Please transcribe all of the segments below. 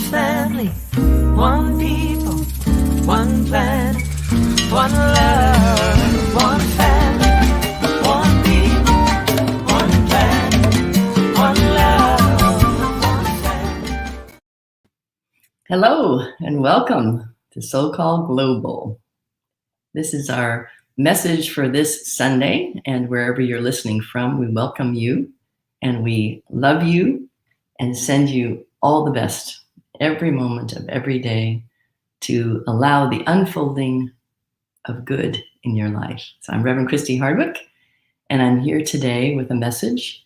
family, one people, one planet, one love, one family, one people, one planet, one love, one family. Hello and welcome to SoulCall Global. This is our message for this Sunday, and wherever you're listening from, we welcome you and we love you and send you all the best every moment of every day to allow the unfolding of good in your life. So I'm Reverend Christie Hardwick, and I'm here today with a message.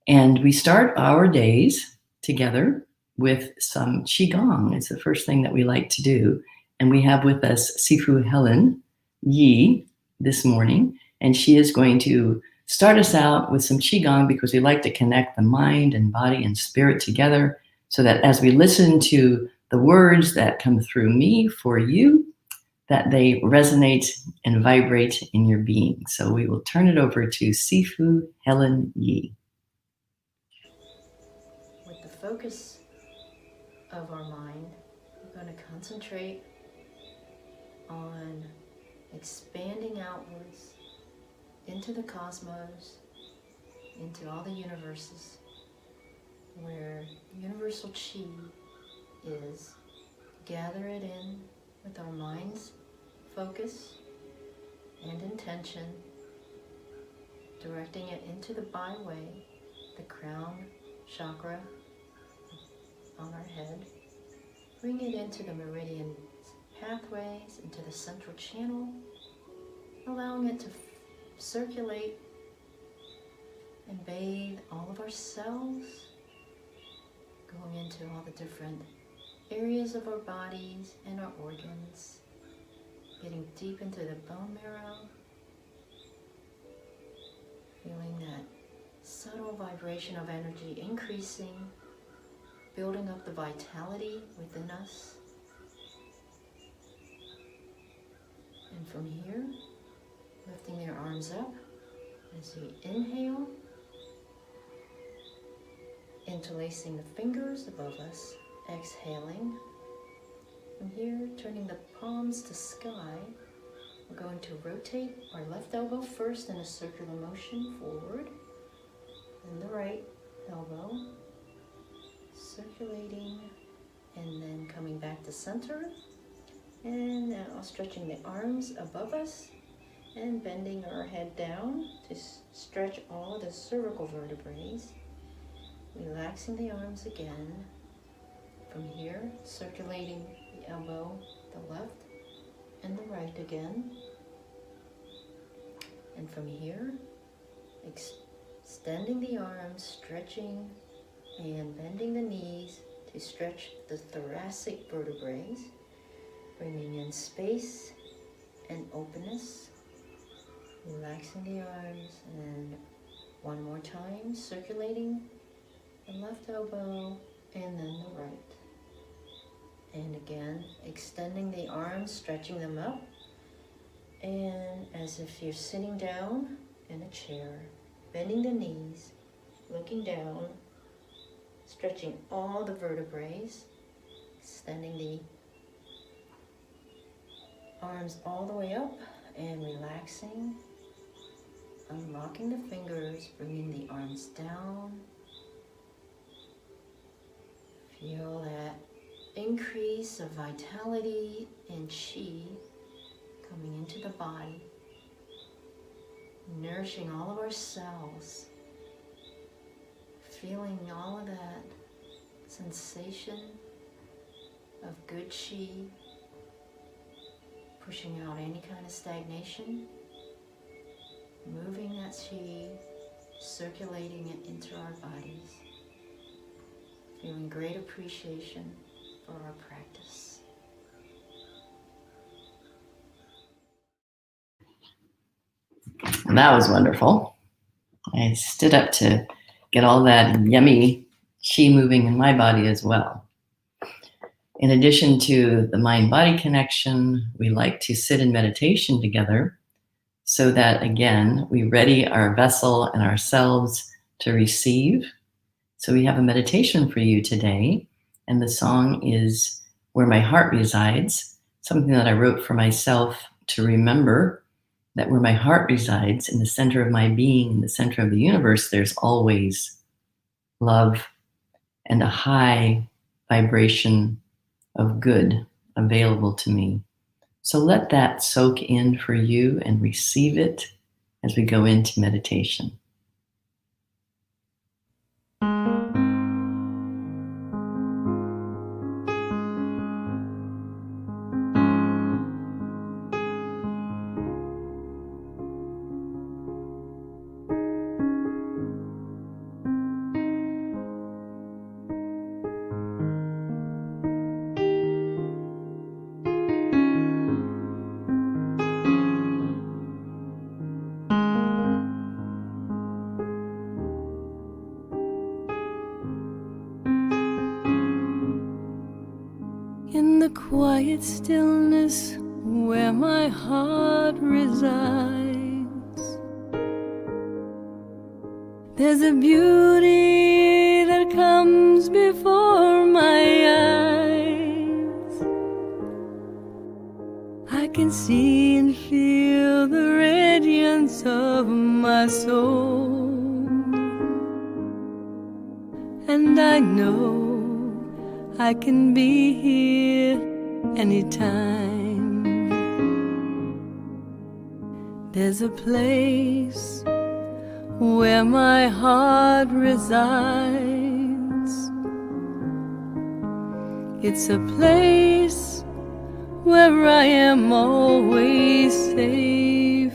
And we start our days together with some Qigong. It's the first thing that we like to do. And we have with us Sifu Helen Yi this morning, and she is going to start us out with some Qigong because we like to connect the mind and body and spirit together so that as we listen to the words that come through me for you, that they resonate and vibrate in your being. So we will turn it over to Sifu Helen Yi. With the focus of our mind, we're going to concentrate on expanding outwards into the cosmos, into all the universes, where universal chi is. Gather it in with our mind's focus and intention, directing it into the byway, the crown chakra on our head. Bring it into the meridian pathways, into the central channel, allowing it to circulate and bathe all of our cells, going into all the different areas of our bodies and our organs, getting deep into the bone marrow, feeling that subtle vibration of energy increasing, building up the vitality within us. And from here, lifting your arms up as you inhale, interlacing the fingers above us, exhaling. From here, turning the palms to sky, we're going to rotate our left elbow first in a circular motion forward, and the right elbow circulating, and then coming back to center. And now stretching the arms above us and bending our head down to stretch all the cervical vertebrae. Relaxing the arms again. From here, circulating the elbow, the left and the right again. And from here, extending the arms, stretching and bending the knees to stretch the thoracic vertebrae. Bringing in space and openness, relaxing the arms, and one more time, circulating the left elbow and then the right. And again, extending the arms, stretching them up, and as if you're sitting down in a chair, bending the knees, looking down, stretching all the vertebrae, extending the arms all the way up and relaxing, unlocking the fingers, bringing the arms down. Feel that increase of vitality and chi coming into the body, nourishing all of our cells, feeling all of that sensation of good chi, pushing out any kind of stagnation, moving that chi, circulating it into our bodies, feeling great appreciation for our practice. That was wonderful. I stood up to get all that yummy chi moving in my body as well. In addition to the mind-body connection, we like to sit in meditation together so that, again, we ready our vessel and ourselves to receive. So we have a meditation for you today And the song is Where My Heart Resides, something that I wrote for myself to remember that where my heart resides, in the center of my being, in the center of the universe, there's always love and a high vibration of good available to me. So let that soak in for you and receive it as we go into meditation. In the quiet stillness where my heart resides, there's a beauty that comes before my eyes. I can see and feel the radiance of my soul, and I know I can be here anytime. There's a place where my heart resides. It's a place where I am always safe,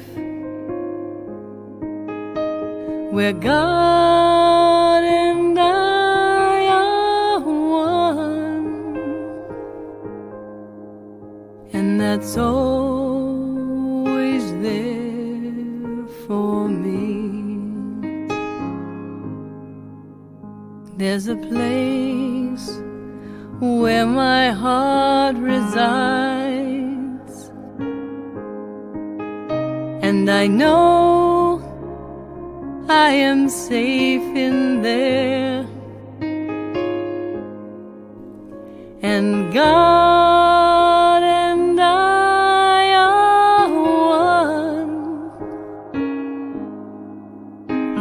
where God and I are one, and that's always there for me. There's a place where my heart resides, and I know I am safe in there, and God and I are one,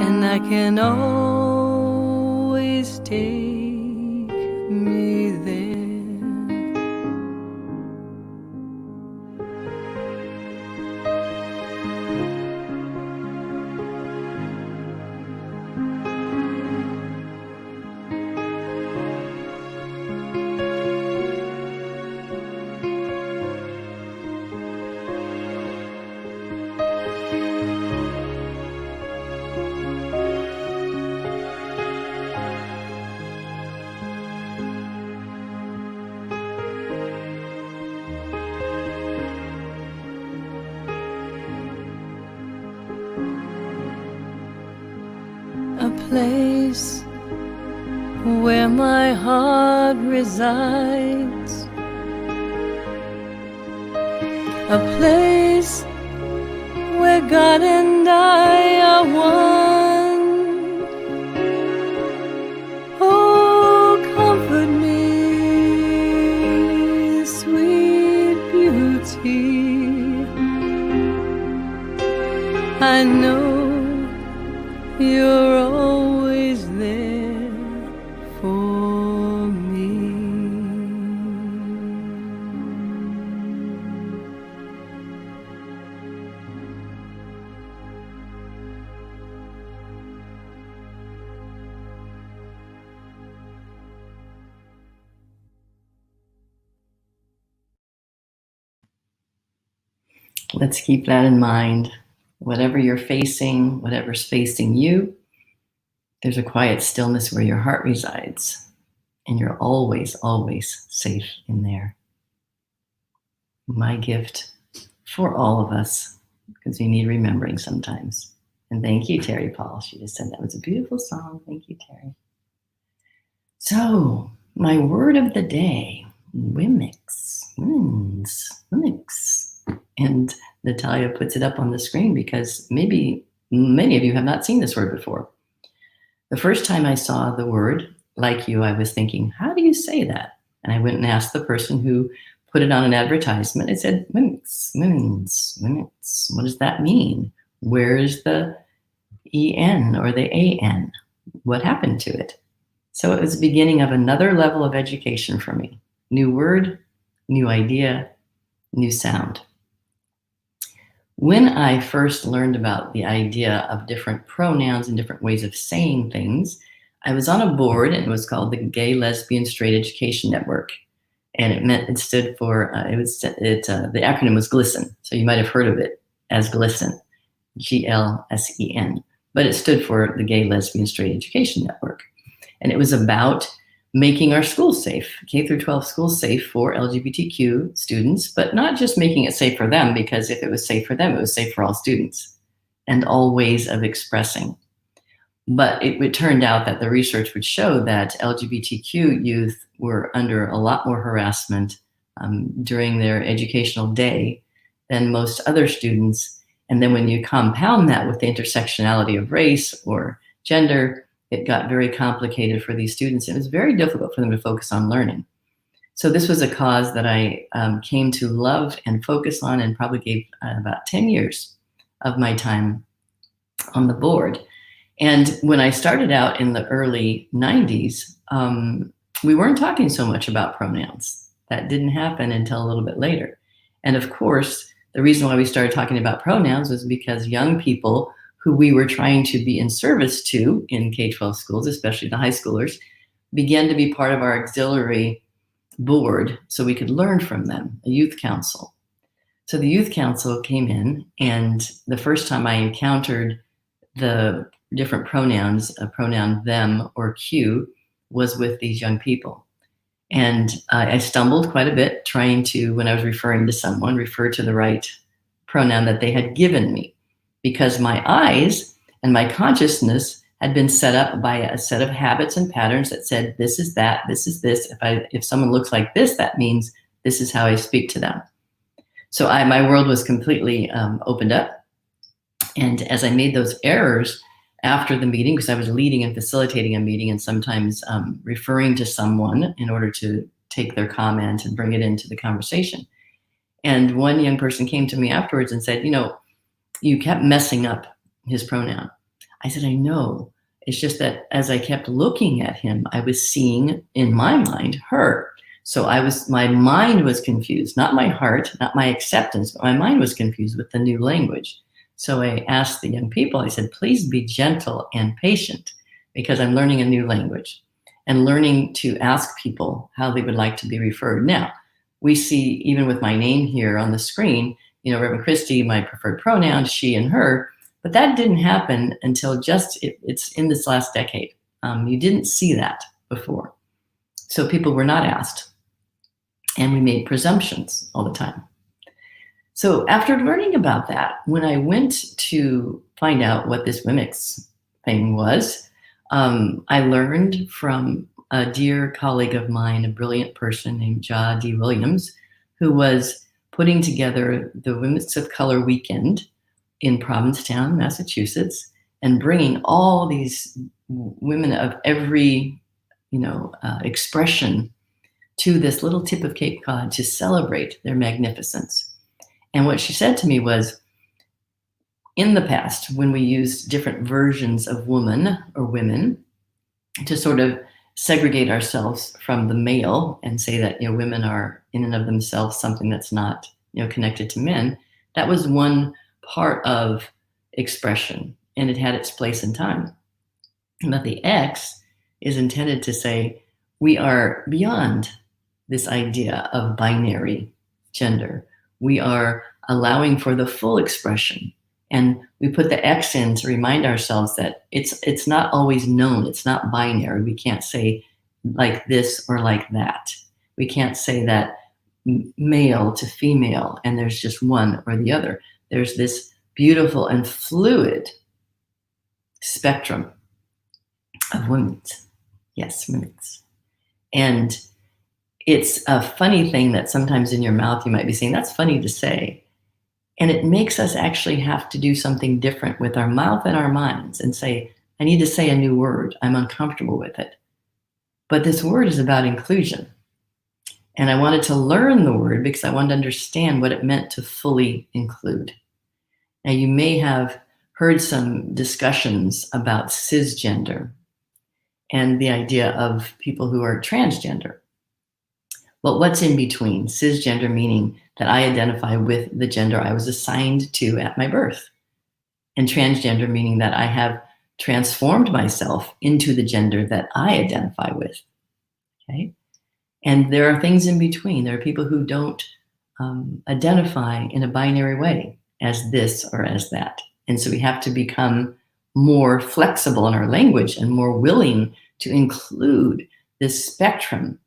and I can always take me there. A place where my heart resides, a place where God and I are one. Oh, comfort me, sweet beauty. I know you're always there for me. Let's keep that in mind. Whatever you're facing, whatever's facing you, there's a quiet stillness where your heart resides, and you're always, always safe in there. My gift for all of us, because we need remembering sometimes. And thank you, Terry Paul. She just said that was a beautiful song. Thank you, Terry. So, my word of the day, Womxn. And Natalia puts it up on the screen because maybe many of you have not seen this word before. The first time I saw the word like you, I was thinking, how do you say that? And I went and asked the person who put it on an advertisement. It said, Womxn, Womxn, Womxn. What does that mean? Where is the EN or the AN? What happened to it? So it was the beginning of another level of education for me. New word, new idea, new sound. When I first learned about the idea of different pronouns and different ways of saying things, I was on a board, and it was called the Gay, Lesbian, Straight Education Network. And it stood for, the acronym was GLSEN. So you might have heard of it as GLSEN, GLSEN. But it stood for the Gay, Lesbian, Straight Education Network. And it was about making our schools safe, K through 12 schools safe for LGBTQ students, but not just making it safe for them, because if it was safe for them, it was safe for all students and all ways of expressing. But it turned out that the research would show that LGBTQ youth were under a lot more harassment during their educational day than most other students. And then when you compound that with the intersectionality of race or gender, it got very complicated for these students. It was very difficult for them to focus on learning. So this was a cause that I came to love and focus on, and probably gave about 10 years of my time on the board. And when I started out in the early 90s, we weren't talking so much about pronouns. That didn't happen until a little bit later. And of course, the reason why we started talking about pronouns was because young people who we were trying to be in service to in K-12 schools, especially the high schoolers, began to be part of our auxiliary board so we could learn from them, a youth council. So the youth council came in, and the first time I encountered the different pronouns, a pronoun them or Q, was with these young people. And I stumbled quite a bit trying to, when I was referring to someone, refer to the right pronoun that they had given me, because my eyes and my consciousness had been set up by a set of habits and patterns that said, this is that, this is this. If someone looks like this, that means this is how I speak to them. So my world was completely opened up. And as I made those errors after the meeting, because I was leading and facilitating a meeting and sometimes referring to someone in order to take their comment and bring it into the conversation. And one young person came to me afterwards and said, you kept messing up his pronoun. I said, I know. It's just that as I kept looking at him, I was seeing in my mind her. So my mind was confused, not my heart, not my acceptance, but my mind was confused with the new language. So I asked the young people, I said, please be gentle and patient, because I'm learning a new language and learning to ask people how they would like to be referred. Now, we see, even with my name here on the screen, Reverend Christie, my preferred pronoun, she and her, but that didn't happen until it's in this last decade. You didn't see that before. So people were not asked, and we made presumptions all the time. So after learning about that, when I went to find out what this Womxn thing was, I learned from a dear colleague of mine, a brilliant person named Ja D. Williams, who was putting together the Women's of Color weekend in Provincetown, Massachusetts, and bringing all these women of every, expression to this little tip of Cape Cod to celebrate their magnificence. And what she said to me was, in the past, when we used different versions of woman or women to sort of segregate ourselves from the male and say that, women are in and of themselves something that's not, connected to men, that was one part of expression, and it had its place in time. But the X is intended to say we are beyond this idea of binary gender. We are allowing for the full expression. And we put the X in to remind ourselves that it's not always known. It's not binary. We can't say like this or like that. We can't say that male to female and there's just one or the other. There's this beautiful and fluid spectrum of Womxn. Yes, Womxn. And it's a funny thing that sometimes in your mouth you might be saying, that's funny to say. And it makes us actually have to do something different with our mouth and our minds and say, I need to say a new word. I'm uncomfortable with it. But this word is about inclusion. And I wanted to learn the word because I wanted to understand what it meant to fully include. Now, you may have heard some discussions about cisgender and the idea of people who are transgender. Well, what's in between? Cisgender meaning that I identify with the gender I was assigned to at my birth. And transgender meaning that I have transformed myself into the gender that I identify with. Okay? And there are things in between. There are people who don't identify in a binary way as this or as that. And so we have to become more flexible in our language and more willing to include this spectrum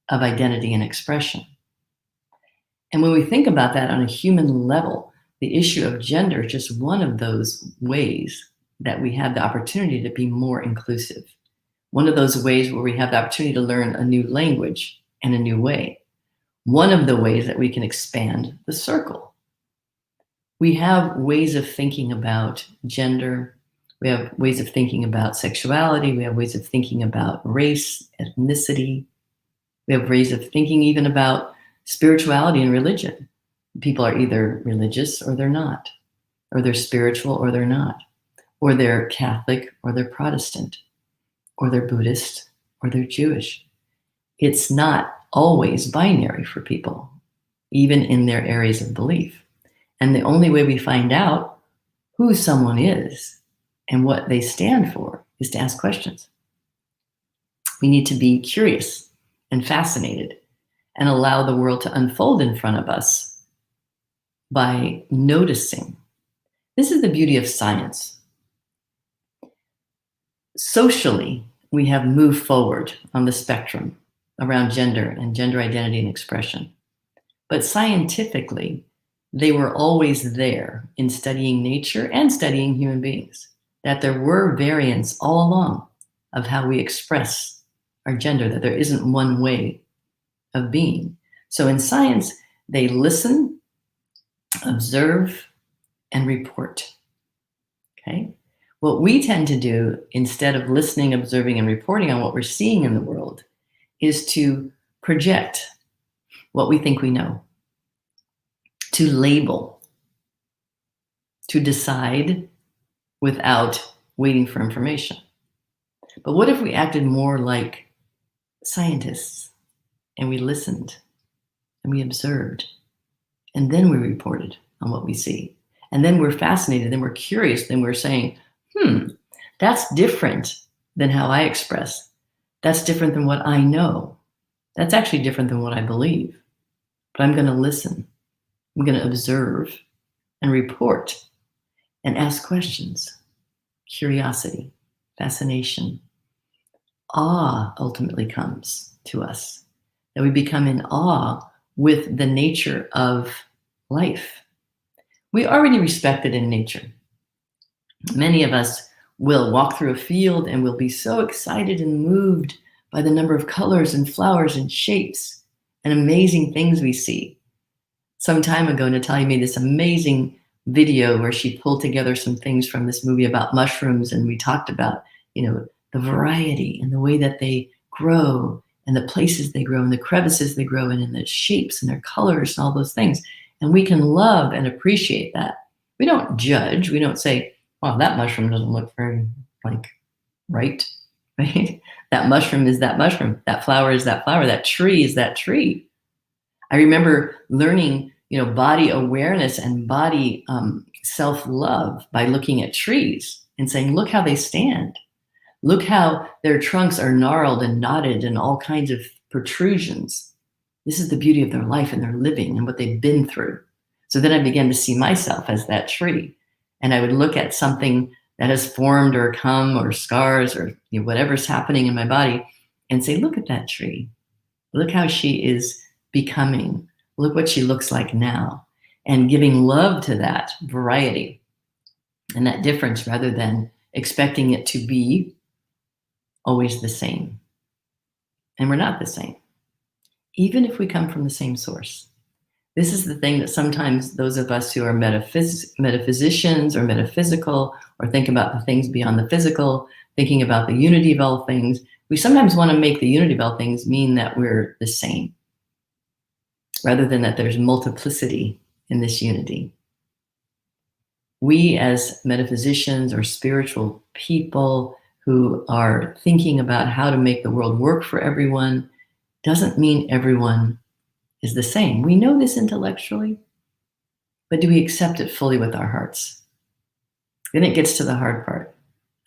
of identity and expression. And when we think about that on a human level, the issue of gender is just one of those ways that we have the opportunity to be more inclusive. One of those ways where we have the opportunity to learn a new language in a new way. One of the ways that we can expand the circle. We have ways of thinking about gender. We have ways of thinking about sexuality. We have ways of thinking about race, ethnicity. We have ways of thinking even about spirituality and religion. People are either religious or they're not, or they're spiritual or they're not, or they're Catholic or they're Protestant, or they're Buddhist or they're Jewish. It's not always binary for people, even in their areas of belief. And the only way we find out who someone is and what they stand for is to ask questions. We need to be curious and fascinated and allow the world to unfold in front of us by noticing. This is the beauty of science. Socially, we have moved forward on the spectrum around gender and gender identity and expression. But scientifically, they were always there in studying nature and studying human beings, that there were variants all along of how we express our gender, that there isn't one way of being. So in science, they listen, observe, and report. Okay? What we tend to do, instead of listening, observing, and reporting on what we're seeing in the world, is to project what we think we know, to label, to decide without waiting for information. But what if we acted more like scientists and we listened and we observed and then we reported on what we see? And then we're fascinated, then we're curious, then we're saying, that's different than how I express. That's different than what I know. That's actually different than what I believe. But I'm going to listen. I'm going to observe and report and ask questions. Curiosity, fascination, awe ultimately comes to us. That we become in awe with the nature of life. We already respect it in nature. Many of us will walk through a field and will be so excited and moved by the number of colors and flowers and shapes and amazing things we see. Some time ago, Natalia made this amazing video where she pulled together some things from this movie about mushrooms, and we talked about, the variety and the way that they grow and the places they grow and the crevices they grow in and the shapes and their colors and all those things. And we can love and appreciate that. We don't judge. We don't say, "Oh, that mushroom doesn't look very right." That mushroom is that mushroom. That flower is that flower. That tree is that tree. I remember learning, body awareness and body self-love by looking at trees and saying, look how they stand. Look how their trunks are gnarled and knotted and all kinds of protrusions. This is the beauty of their life and their living and what they've been through. So then I began to see myself as that tree. And I would look at something that has formed or come or scars or whatever's happening in my body and say, look at that tree. Look how she is becoming. Look what she looks like now. And giving love to that variety and that difference rather than expecting it to be always the same. And we're not the same, even if we come from the same source. This is the thing that sometimes those of us who are metaphysicians or metaphysical or think about the things beyond the physical, thinking about the unity of all things, We sometimes want to make the unity of all things mean that we're the same, rather than that there's multiplicity in this unity. We as metaphysicians or spiritual people who are thinking about how to make the world work for everyone doesn't mean everyone is the same. We know this intellectually, but do we accept it fully with our hearts? Then it gets to the hard part.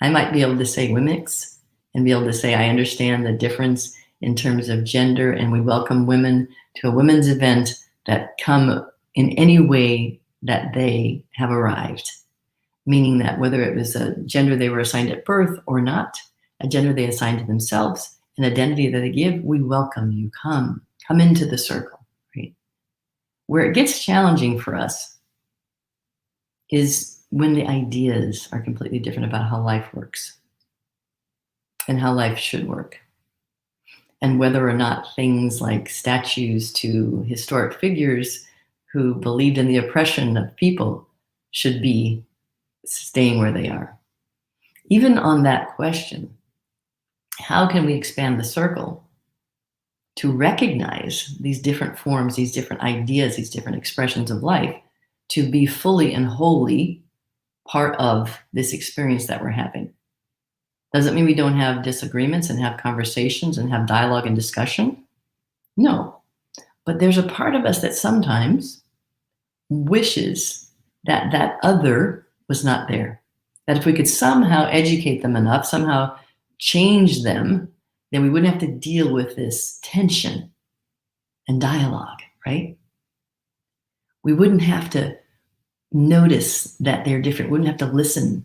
I might be able to say Womxn and be able to say, I understand the difference in terms of gender, and we welcome women to a women's event that come in any way that they have arrived. Meaning that whether it was a gender they were assigned at birth or not, a gender they assigned to themselves, an identity that they give, we welcome you. Come into the circle, right? Where it gets challenging for us is when the ideas are completely different about how life works and how life should work. And whether or not things like statues to historic figures who believed in the oppression of people should be staying where they are. Even on that question, how can we expand the circle to recognize these different forms, these different ideas, these different expressions of life, to be fully and wholly part of this experience that we're having? Does it mean we don't have disagreements and have conversations and have dialogue and discussion? No. But there's a part of us that sometimes wishes that that other was not there. That if we could somehow educate them enough, somehow change them, then we wouldn't have to deal with this tension and dialogue, right? We wouldn't have to notice that they're different. We wouldn't have to listen.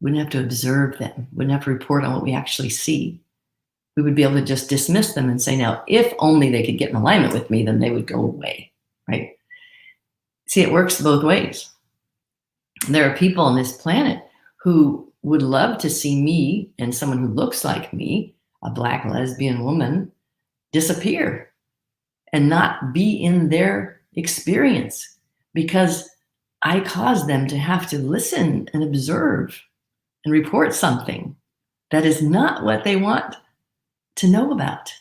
We wouldn't have to observe them. We wouldn't have to report on what we actually see. We would be able to just dismiss them and say, now, if only they could get in alignment with me, then they would go away, right? See, it works both ways. There are people on this planet who would love to see me and someone who looks like me, a Black lesbian woman, disappear and not be in their experience because I caused them to have to listen and observe and report something that is not what they want to know about.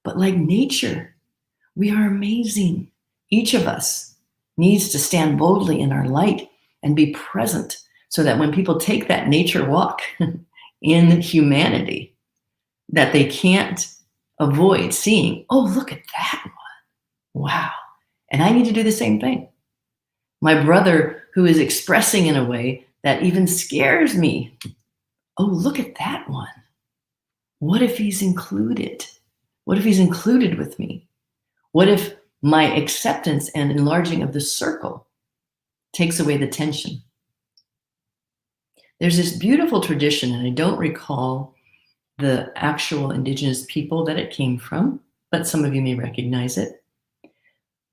But like nature, we are amazing. Each of us needs to stand boldly in our light and be present so that when people take that nature walk in humanity, that they can't avoid seeing, oh, look at that one. Wow. And I need to do the same thing. My brother, who is expressing in a way that even scares me. Oh, look at that one. What if he's included? What if he's included with me? What if my acceptance and enlarging of the circle takes away the tension? There's this beautiful tradition, and I don't recall the actual indigenous people that it came from, but some of you may recognize it.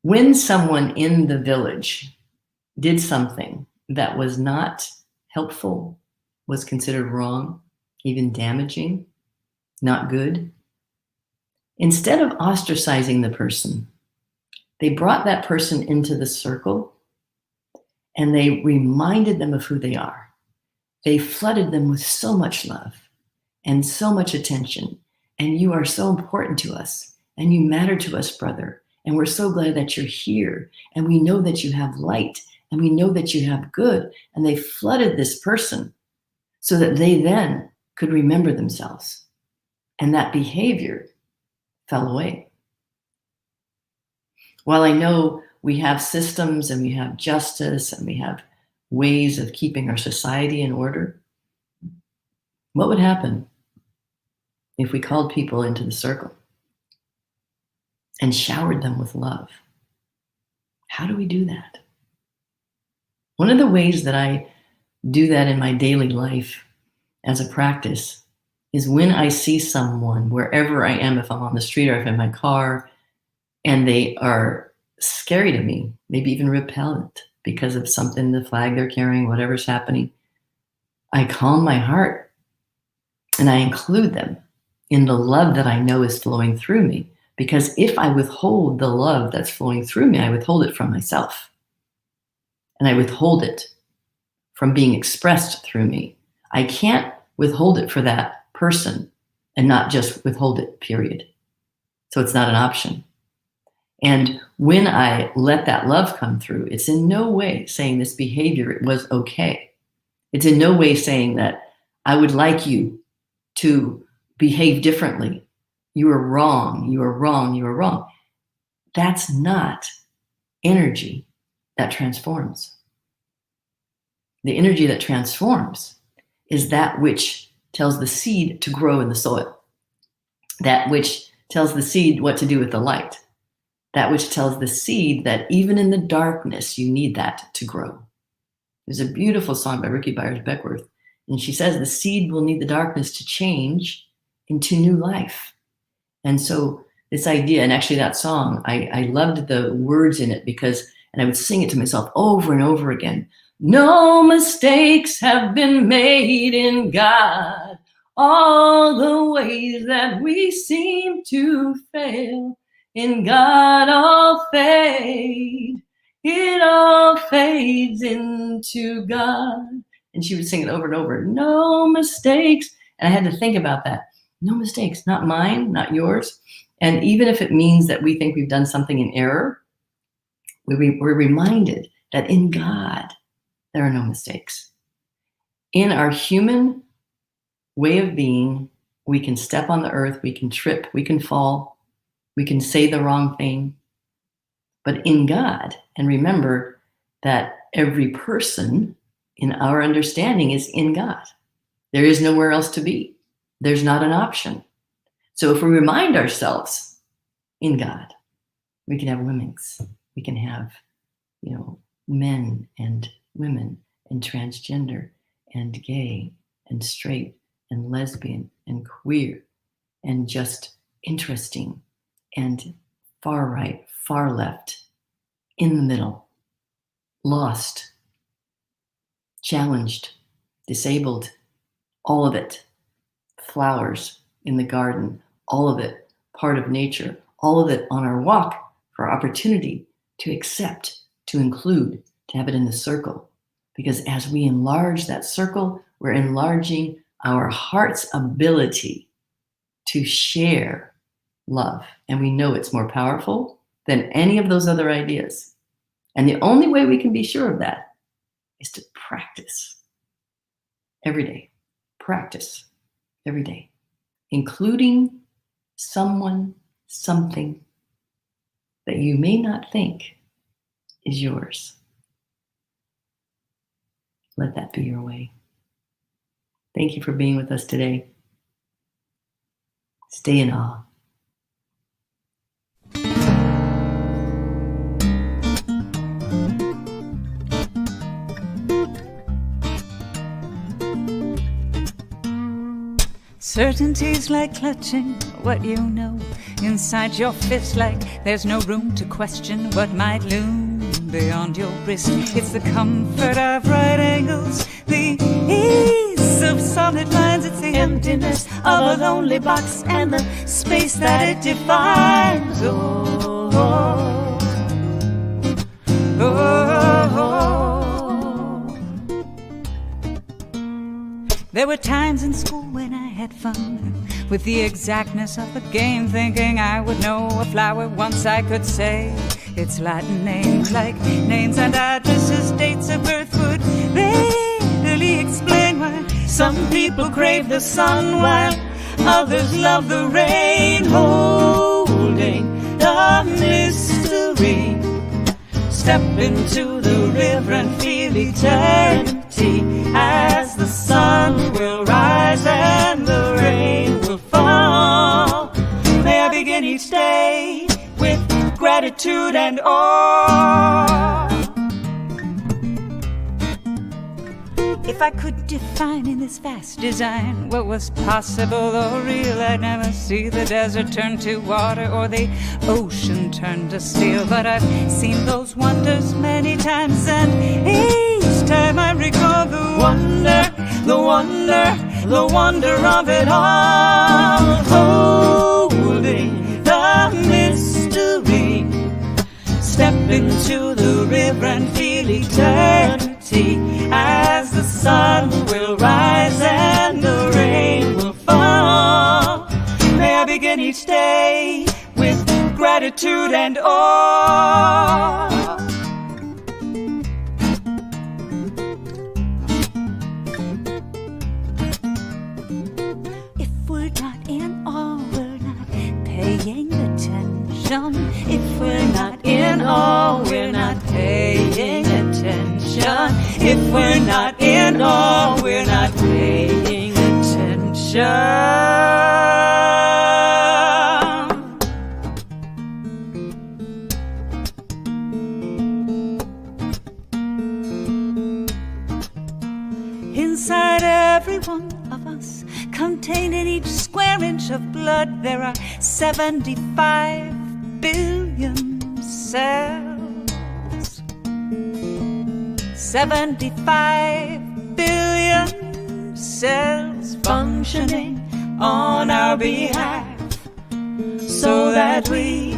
When someone in the village did something that was not helpful, was considered wrong, even damaging, not good, instead of ostracizing the person, they brought that person into the circle and they reminded them of who they are. They flooded them with so much love and so much attention. And you are so important to us and you matter to us, brother. And we're so glad that you're here. And we know that you have light and we know that you have good. And they flooded this person so that they then could remember themselves. And that behavior fell away. While I know we have systems and we have justice and we have ways of keeping our society in order, what would happen if we called people into the circle and showered them with love? How do we do that? One of the ways that I do that in my daily life as a practice is when I see someone, wherever I am, if I'm on the street or if I'm in my car, and they are scary to me, maybe even repellent because of something, the flag they're carrying, whatever's happening, I calm my heart and I include them in the love that I know is flowing through me. Because if I withhold the love that's flowing through me, I withhold it from myself. And I withhold it from being expressed through me. I can't withhold it for that person and not just withhold it, period. So it's not an option. And when I let that love come through, it's in no way saying this behavior was okay. It's in no way saying that I would like you to behave differently. You are wrong, you are wrong, you are wrong. That's not energy that transforms. The energy that transforms is that which tells the seed to grow in the soil, that which tells the seed what to do with the light, that which tells the seed that even in the darkness, you need that to grow. There's a beautiful song by Ricky Byers-Beckworth, and she says the seed will need the darkness to change into new life. And so this idea, and actually that song, I loved the words in it because, and I would sing it to myself over and over again. No mistakes have been made in God. All the ways that we seem to fail, in God all fade. It all fades into God. And she would sing it over and over. No mistakes. And I had to think about that. No mistakes, not mine, not yours. And even if it means that we think we've done something in error, we're reminded that in God, there are no mistakes. In our human way of being, we can step on the earth, we can trip, we can fall, we can say the wrong thing. But in God, and remember that every person in our understanding is in God. There is nowhere else to be. There's not an option. So if we remind ourselves in God, we can have Womxn, we can have, men and women and transgender and gay and straight and lesbian and queer and just interesting and far right, far left, in the middle, lost, challenged, disabled, all of it, flowers in the garden, all of it, part of nature, all of it on our walk for opportunity to accept, to include, to have it in the circle. Because as we enlarge that circle, we're enlarging our heart's ability to share love. And we know it's more powerful than any of those other ideas. And the only way we can be sure of that is to practice every day. Practice every day, including someone, something that you may not think is yours. Let that be your way. Thank you for being with us today. Stay in awe. Certainty's like clutching what you know inside your fist, like there's no room to question what might loom beyond your wrist. It's the comfort of right angles, the ease of solid lines. It's the emptiness of a lonely box and the space that it defines. Oh, oh, oh, oh. There were times in school when I had fun with the exactness of the game, thinking I would know a flower once I could say its Latin names, like names and addresses, dates of birth would readily explain why some people crave the sun while others love the rain. Holding the mystery, step into the river and feel eternity as the sun will rise and the rain will fall. May I begin each day with gratitude and awe. If I could define in this vast design what was possible or real, I'd never see the desert turn to water or the ocean turn to steel. But I've seen those wonders many times, and each time I recall the wonder, the wonder, the wonder of it all. Holding the mystery, step into the river and feel eternity as the sun will rise and the rain will fall. begin each day with gratitude and awe. If we're not in awe, we're not paying attention. If we're not in awe, we're not paying attention. If we're not in awe, we're not paying attention. Inside every one of us, contained in each square inch of blood, there are 75 billion cells. 75 billion cells functioning on our behalf, so that we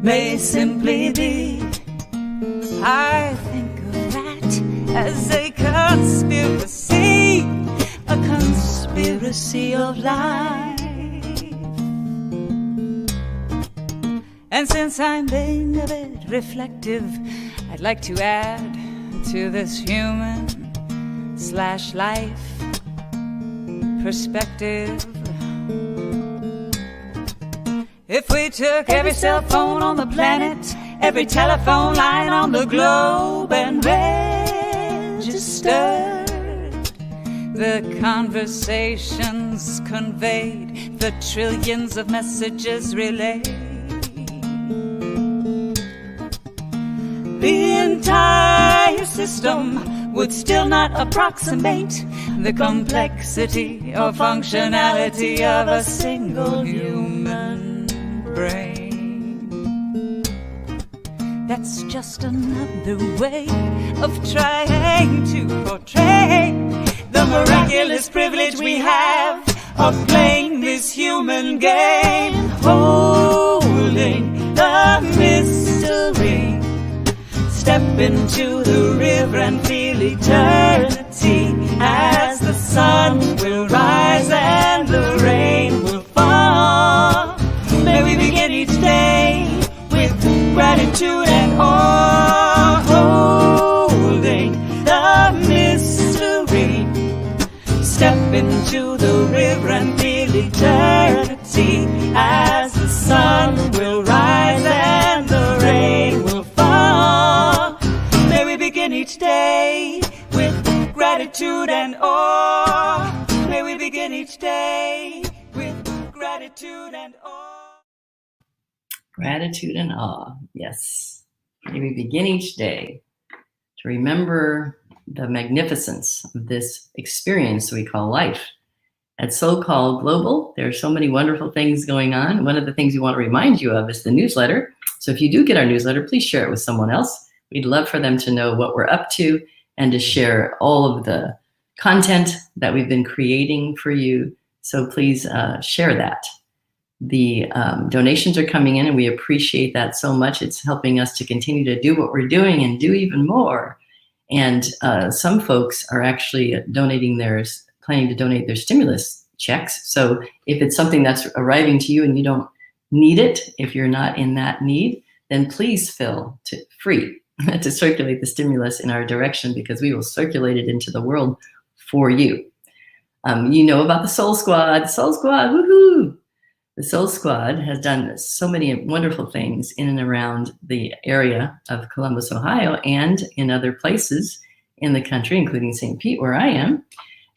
may simply be. I think of that as a conspiracy of life. And since I'm being a bit reflective, I'd like to add to this human/life perspective. If we took every cell phone on the planet, every telephone line on the globe, and registered the conversations conveyed, the trillions of messages relayed, the entire system would still not approximate the complexity or functionality of a single human brain. That's just another way of trying to portray the miraculous privilege we have of playing this human game, holding the mystery. Step into the river and feel eternity, as the sun will rise and the rain will fall. May we begin each day with gratitude and awe, holding the mystery. Step into the river and feel eternity, as the sun will rise and the rain will fall. May we begin each day with gratitude and awe. May we begin each day with gratitude and awe. Gratitude and awe, yes. May we begin each day to remember the magnificence of this experience we call life. At SoulCall Global, there are so many wonderful things going on. One of the things we want to remind you of is the newsletter. So if you do get our newsletter, please share it with someone else. We'd love for them to know what we're up to and to share all of the content that we've been creating for you. So please share that. The donations are coming in, and we appreciate that so much. It's helping us to continue to do what we're doing and do even more. And some folks are actually planning to donate their stimulus checks. So if it's something that's arriving to you and you don't need it, if you're not in that need, then please feel free to circulate the stimulus in our direction, because we will circulate it into the world for you. You know about the Soul Squad. Woohoo! The Soul Squad has done so many wonderful things in and around the area of Columbus, Ohio, and in other places in the country, including St. Pete, where I am.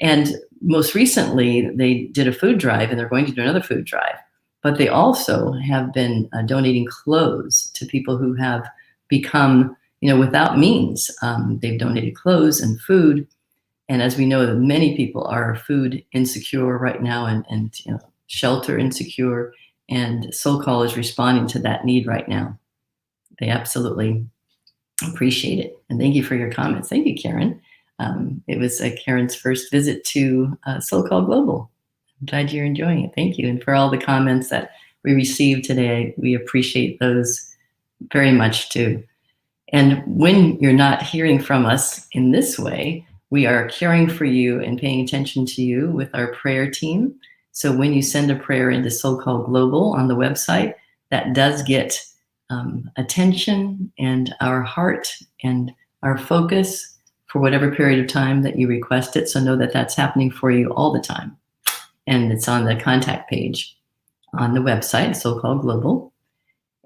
And most recently, they did a food drive, and they're going to do another food drive. But they also have been donating clothes to people who have become, without means. They've donated clothes and food. And as we know, many people are food insecure right now and shelter insecure, and SoulCall is responding to that need right now. They absolutely appreciate it. And thank you for your comments. Thank you, Karen. It was Karen's first visit to SoulCall Global. I'm glad you're enjoying it. Thank you. And for all the comments that we received today, we appreciate those very much too. And when you're not hearing from us in this way, we are caring for you and paying attention to you with our prayer team. So when you send a prayer into SoulCall Global on the website, that does get attention and our heart and our focus for whatever period of time that you request it. So know that that's happening for you all the time. And it's on the contact page on the website, SoulCall Global.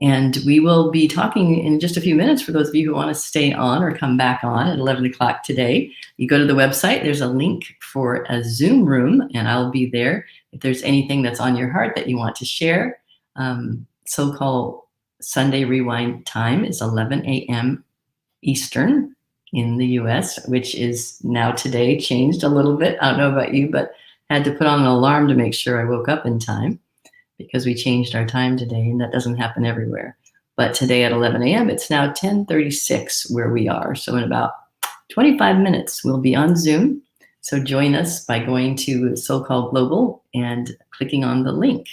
And we will be talking in just a few minutes for those of you who want to stay on or come back on at 11 o'clock today. You go to the website, there's a link for a Zoom room, and I'll be there. If there's anything that's on your heart that you want to share, SoulCall Sunday Rewind time is 11 a.m. Eastern in the US, which is now today changed a little bit. I don't know about you, but had to put on an alarm to make sure I woke up in time because we changed our time today, and that doesn't happen everywhere. But today at 11 a.m., it's now 10:36 where we are. So in about 25 minutes, we'll be on Zoom. So join us by going to SoulCall Global and clicking on the link.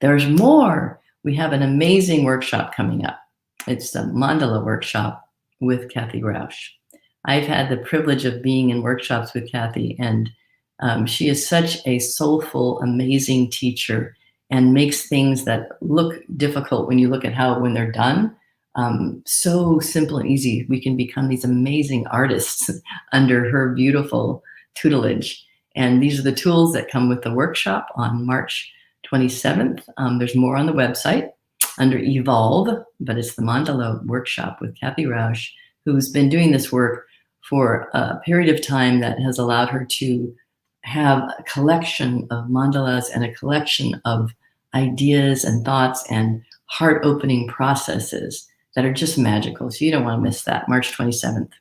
There's more. We have an amazing workshop coming up. It's the Mandala workshop with Kathy Roush. I've had the privilege of being in workshops with Kathy, and she is such a soulful, amazing teacher and makes things that look difficult when you look at when they're done, so simple and easy. We can become these amazing artists under her beautiful tutelage. And these are the tools that come with the workshop on March 27th. There's more on the website under Evolve, but it's the Mandala workshop with Kathy Roush, who's been doing this work for a period of time that has allowed her to have a collection of mandalas and a collection of ideas and thoughts and heart-opening processes that are just magical. So you don't want to miss that, March 27th.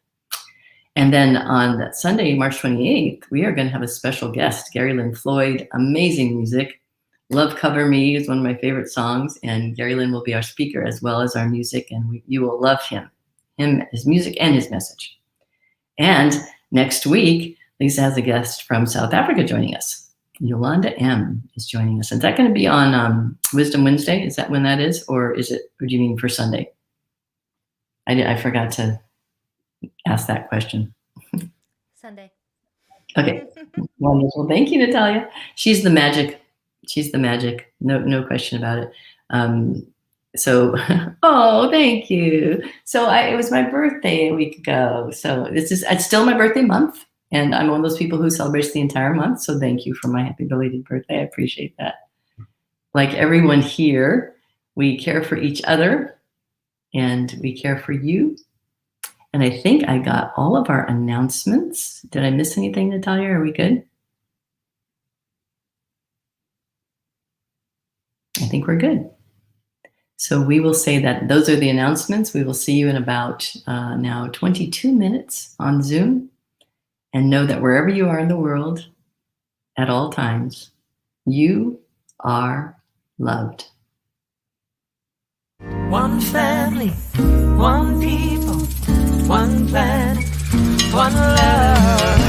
And then on that Sunday, March 28th, we are going to have a special guest, Gary Lynn Floyd, amazing music. Love Cover Me is one of my favorite songs, and Gary Lynn will be our speaker as well as our music, and you will love him, his music and his message. And next week, Lisa has a guest from South Africa joining us. Yolanda M. is joining us. Is that going to be on Wisdom Wednesday? Is that when that is? Or do you mean for Sunday? I forgot to ask that question. Sunday. Okay, wonderful. Thank you, Natalia. She's the magic. She's the magic. No question about it. So, oh, thank you. So it was my birthday a week ago. So it's still my birthday month. And I'm one of those people who celebrates the entire month. So thank you for my happy belated birthday. I appreciate that. Like everyone here, we care for each other and we care for you. And I think I got all of our announcements. Did I miss anything, Natalia? Are we good? I think we're good. So we will say that those are the announcements. We will see you in about now 22 minutes on Zoom. And know that wherever you are in the world, at all times, you are loved. One family, one people, one planet, one love.